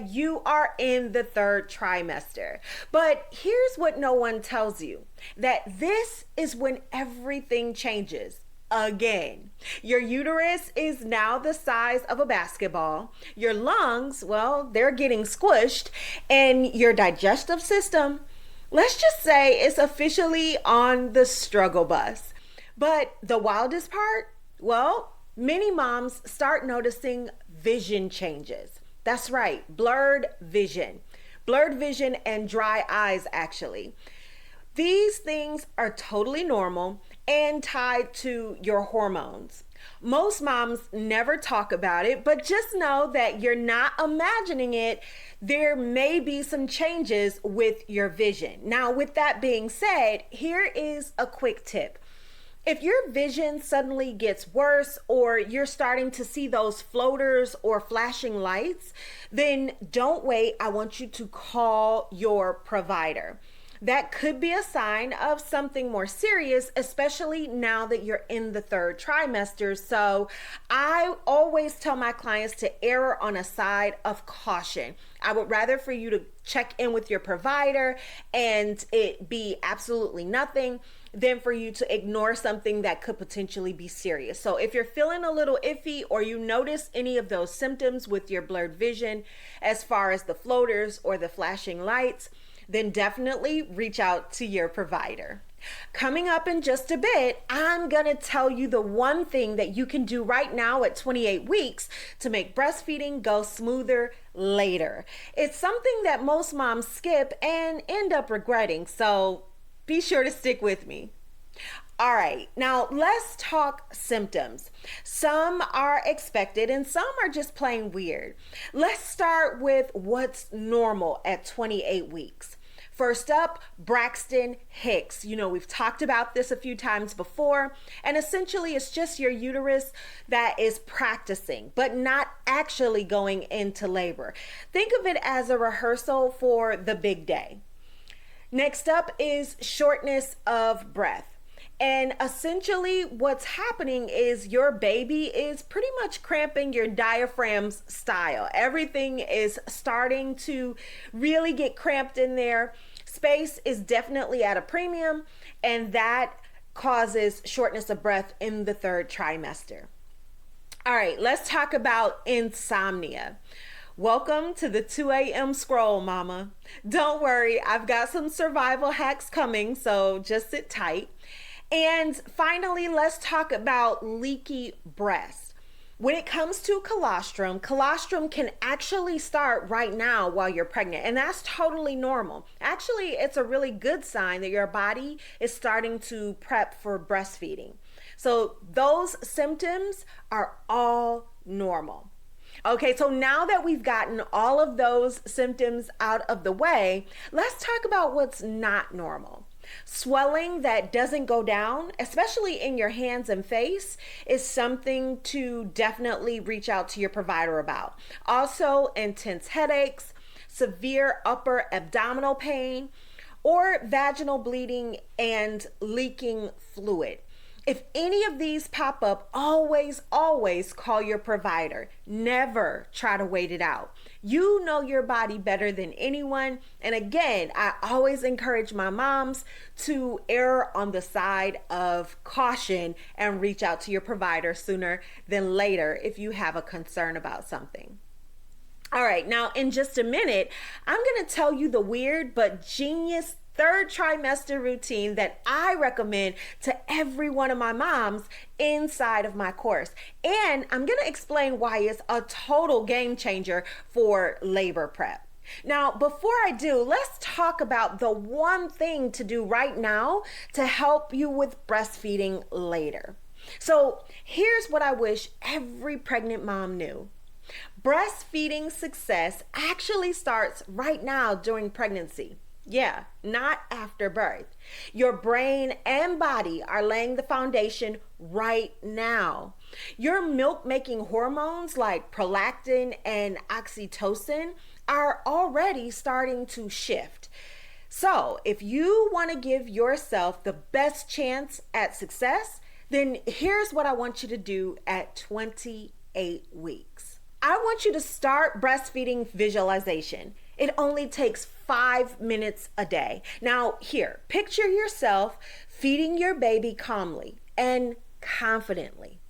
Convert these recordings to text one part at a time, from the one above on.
You are in the third trimester. But here's what no one tells you, that this is when everything changes. Again, your uterus is now the size of a basketball. Your lungs, well, they're getting squished, and your digestive system, let's just say, it's officially on the struggle bus. But the wildest part, well, many moms start noticing vision changes. That's right, blurred vision. Blurred vision and dry eyes, actually. These things are totally normal and tied to your hormones. Most moms never talk about it, but just know that you're not imagining it. There may be some changes with your vision. Now, with that being said, here is a quick tip. If your vision suddenly gets worse or you're starting to see those floaters or flashing lights, then don't wait. I want you to call your provider. That could be a sign of something more serious, especially now that you're in the third trimester. So I always tell my clients to err on a side of caution. I would rather for you to check in with your provider and it be absolutely nothing than for you to ignore something that could potentially be serious. So if you're feeling a little iffy or you notice any of those symptoms with your blurred vision, as far as the floaters or the flashing lights, then definitely reach out to your provider. Coming up in just a bit, I'm gonna tell you the one thing that you can do right now at 28 weeks to make breastfeeding go smoother later. It's something that most moms skip and end up regretting, so be sure to stick with me. All right, now let's talk symptoms. Some are expected and some are just plain weird. Let's start with what's normal at 28 weeks. First up, Braxton Hicks. We've talked about this a few times before, and essentially it's just your uterus that is practicing, but not actually going into labor. Think of it as a rehearsal for the big day. Next up is shortness of breath. And essentially what's happening is your baby is pretty much cramping your diaphragm's style. Everything is starting to really get cramped in there. Space is definitely at a premium, and that causes shortness of breath in the third trimester. All right, let's talk about insomnia. Welcome to the 2 a.m. scroll, mama. Don't worry, I've got some survival hacks coming, so just sit tight. And finally, let's talk about leaky breast. When it comes to colostrum can actually start right now while you're pregnant, and that's totally normal. Actually, it's a really good sign that your body is starting to prep for breastfeeding. So those symptoms are all normal. Okay, so now that we've gotten all of those symptoms out of the way, let's talk about what's not normal. Swelling that doesn't go down, especially in your hands and face, is something to definitely reach out to your provider about. Also, intense headaches, severe upper abdominal pain, or vaginal bleeding and leaking fluid. If any of these pop up, always call your provider. Never try to wait it out. You know your body better than anyone. And again, I always encourage my moms to err on the side of caution and reach out to your provider sooner than later if you have a concern about something. All right, now in just a minute, I'm going to tell you the weird but genius third trimester routine that I recommend to every one of my moms inside of my course. And I'm going to explain why it's a total game changer for labor prep. Now, before I do, let's talk about the one thing to do right now to help you with breastfeeding later. So here's what I wish every pregnant mom knew. Breastfeeding success actually starts right now during pregnancy. Yeah, not after birth. Your brain and body are laying the foundation right now. Your milk-making hormones like prolactin and oxytocin are already starting to shift. So if you want to give yourself the best chance at success, then here's what I want you to do at 28 weeks. I want you to start breastfeeding visualization. It only takes 5 minutes a day. Now, here, picture yourself feeding your baby calmly and confidently.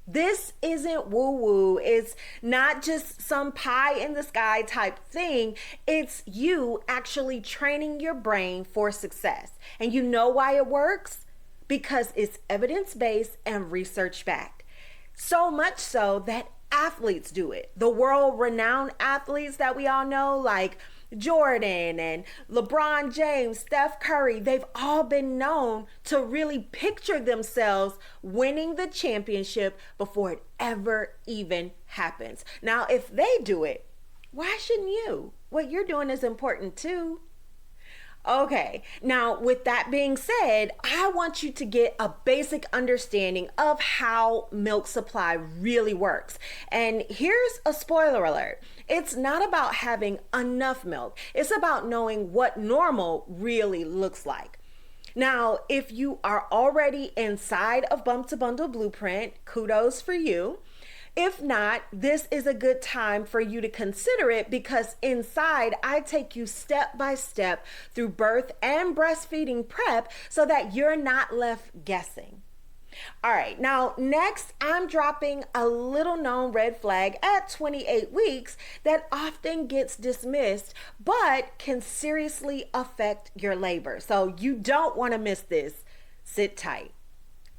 This isn't woo-woo. It's not just some pie in the sky type thing. It's you actually training your brain for success. And you know why it works? Because it's evidence-based and research-backed. So much so that athletes do it. The world-renowned athletes that we all know, like Jordan and LeBron James, Steph Curry, they've all been known to really picture themselves winning the championship before it ever even happens. Now, if they do it, why shouldn't you? What you're doing is important too. Okay, now with that being said, I want you to get a basic understanding of how milk supply really works. And here's a spoiler alert. It's not about having enough milk. It's about knowing what normal really looks like. Now, if you are already inside of Bump to Bundle Blueprint, kudos for you. If not, this is a good time for you to consider it because inside I take you step by step through birth and breastfeeding prep so that you're not left guessing. All right, now next I'm dropping a little known red flag at 28 weeks that often gets dismissed but can seriously affect your labor. So you don't want to miss this. Sit tight.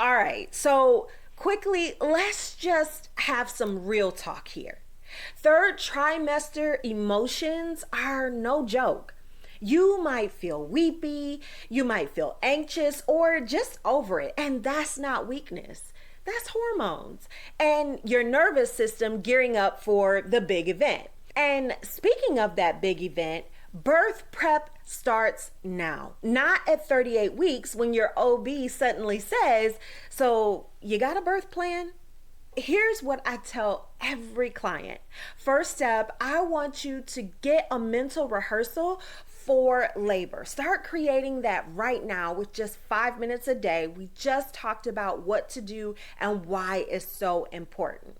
All right, so quickly, let's just have some real talk here. Third trimester emotions are no joke. You might feel weepy, you might feel anxious, or just over it. And that's not weakness. That's hormones and your nervous system gearing up for the big event. And speaking of that big event, birth prep starts now, not at 38 weeks when your OB suddenly says, so you got a birth plan? Here's what I tell every client. First step, I want you to get a mental rehearsal for labor. Start creating that right now with just 5 minutes a day. We just talked about what to do and why it's so important.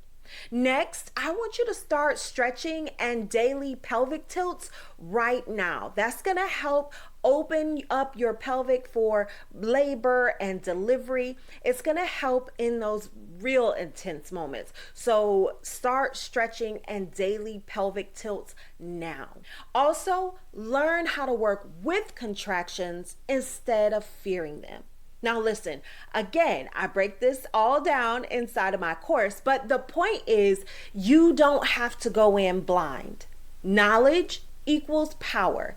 Next, I want you to start stretching and daily pelvic tilts right now. That's going to help open up your pelvic for labor and delivery. It's going to help in those real intense moments. So start stretching and daily pelvic tilts now. Also, learn how to work with contractions instead of fearing them. Now listen, again, I break this all down inside of my course, but the point is you don't have to go in blind. Knowledge equals power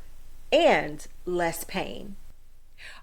and less pain.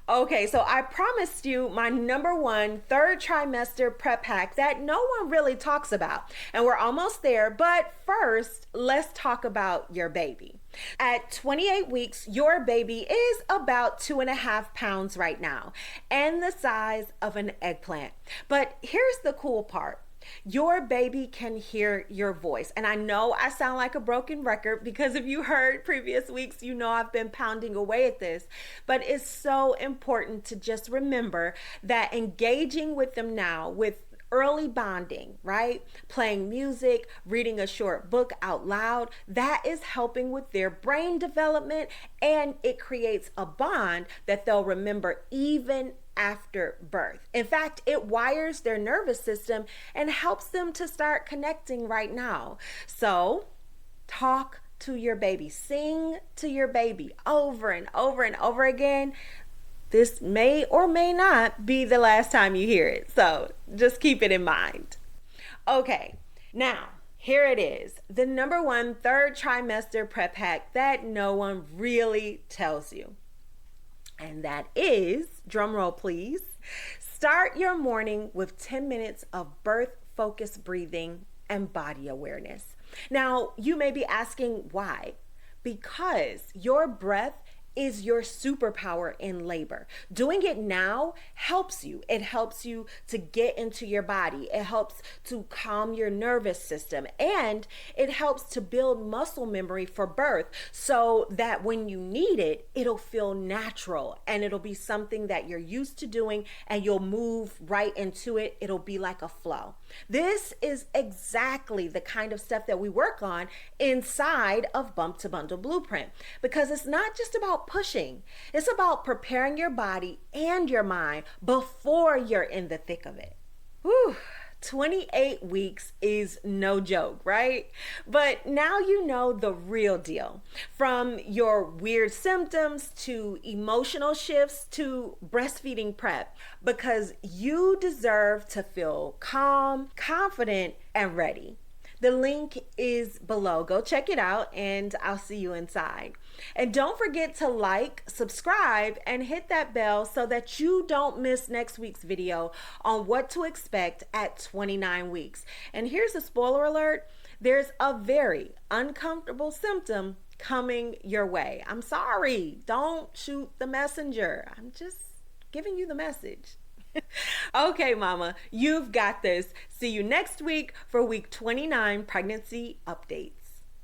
Okay, so I promised you my number one third trimester prep hack that no one really talks about. And we're almost there, but first, let's talk about your baby. At 28 weeks, your baby is about 2.5 pounds right now and the size of an eggplant. But here's the cool part. Your baby can hear your voice. And I know I sound like a broken record because if you heard previous weeks, you know I've been pounding away at this. But it's so important to just remember that engaging with them now with early bonding, right? Playing music, reading a short book out loud, that is helping with their brain development, and it creates a bond that they'll remember even after birth. In fact, it wires their nervous system and helps them to start connecting right now. So talk to your baby, sing to your baby over and over and over again. This may or may not be the last time you hear it, so just keep it in mind. Okay, now here it is, the number one third trimester prep hack that no one really tells you. And that is, drum roll please, start your morning with 10 minutes of birth-focused breathing and body awareness. Now, you may be asking why? Because your breath is your superpower in labor. Doing it now helps you. It helps you to get into your body. It helps to calm your nervous system, and it helps to build muscle memory for birth so that when you need it, it'll feel natural and it'll be something that you're used to doing and you'll move right into it. It'll be like a flow. This is exactly the kind of stuff that we work on inside of Bump to Bundle Blueprint, because it's not just about pushing, it's about preparing your body and your mind before you're in the thick of it. Whew. 28 weeks is no joke, right? But now you know the real deal. From your weird symptoms to emotional shifts to breastfeeding prep, because you deserve to feel calm, confident, and ready. The link is below. Go check it out, and I'll see you inside. And don't forget to like, subscribe, and hit that bell so that you don't miss next week's video on what to expect at 29 weeks. And here's a spoiler alert. There's a very uncomfortable symptom coming your way. I'm sorry. Don't shoot the messenger. I'm just giving you the message. Okay, mama, you've got this. See you next week for week 29 pregnancy updates.